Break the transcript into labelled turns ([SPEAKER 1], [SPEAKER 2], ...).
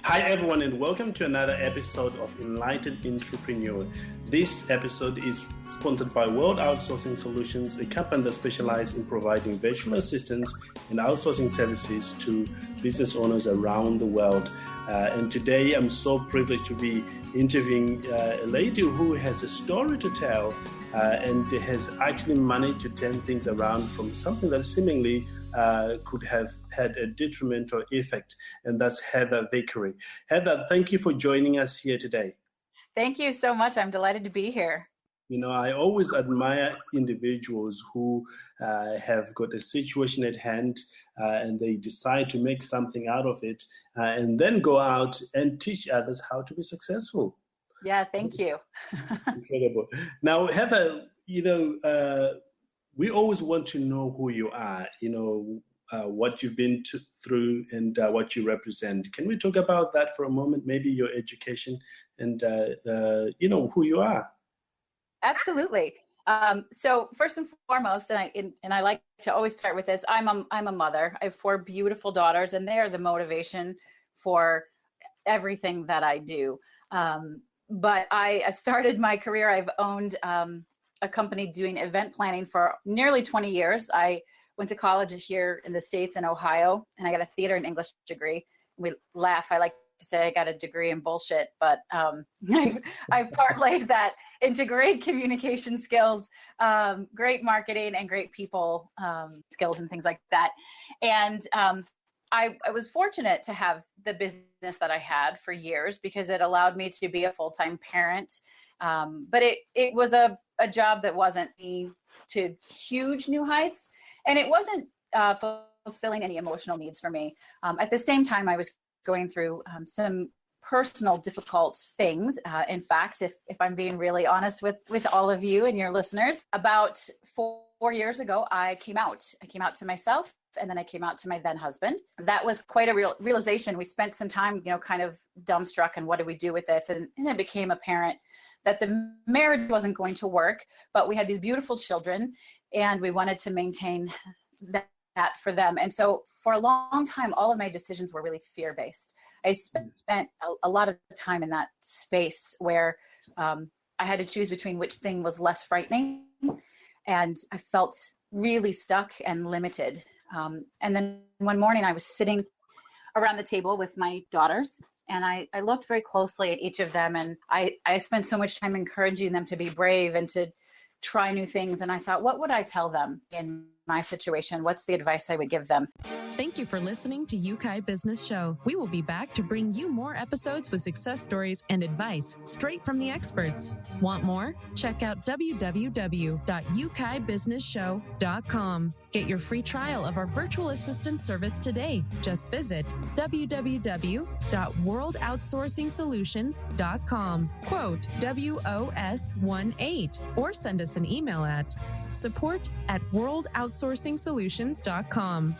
[SPEAKER 1] Hi everyone and welcome to another episode of Enlightened Entrepreneur. This episode is sponsored by World Outsourcing Solutions, a company that specializes in providing virtual assistance and outsourcing services to business owners around the world. And today I'm so privileged to be interviewing a lady who has a story to tell and has actually managed to turn things around from something that seemingly could have had a detrimental effect, and that's Heather Vickery. Heather, thank you for joining us here today.
[SPEAKER 2] Thank you so much. I'm delighted to be here.
[SPEAKER 1] You know, I always admire individuals who have got a situation at hand and they decide to make something out of it and then go out and teach others how to be successful.
[SPEAKER 2] Yeah, thank you.
[SPEAKER 1] Incredible. Now, Heather, we always want to know who you are, what you've been through and what you represent. Can we talk about that for a moment? Maybe your education and, who you are.
[SPEAKER 2] Absolutely. So first and foremost, and I like to always start with this, I'm a mother. I have 4 beautiful daughters, and they are the motivation for everything that I do. But I started my career, I've owned a company doing event planning for nearly 20 years. I went to college here in the States in Ohio, and I got a theater and English degree. We laugh. I like to say I got a degree in bullshit, but I've parlayed that into great communication skills, great marketing, and great people skills and things like that. And I was fortunate to have the business that I had for years because it allowed me to be a full-time parent. But it was a job that wasn't me to huge new heights, and it wasn't fulfilling any emotional needs for me. At the same time, I was going through some personal difficult things. In fact, if I'm being really honest with all of you and your listeners, about 4 years ago, I came out. I came out to myself, and then I came out to my then husband. That was quite a realization. We spent some time, kind of dumbstruck and what do we do with this? And it became apparent that the marriage wasn't going to work, but we had these beautiful children and we wanted to maintain that for them. And so for a long time, all of my decisions were really fear-based. I spent a lot of time in that space where I had to choose between which thing was less frightening. And I felt really stuck and limited. And then one morning I was sitting around the table with my daughters, and I looked very closely at each of them, and I spent so much time encouraging them to be brave and to try new things. And I thought, what would I tell them in my situation? What's the advice I would give them?
[SPEAKER 3] Thank you for listening to Yukai Business Show. We will be back to bring you more episodes with success stories and advice straight from the experts. Want more? Check out www.yukaibusinessshow.com. Get your free trial of our virtual assistant service today. Just visit www.worldoutsourcingsolutions.com. Quote WOS18 or send us an email at support@worldoutsourcingsolutions.com.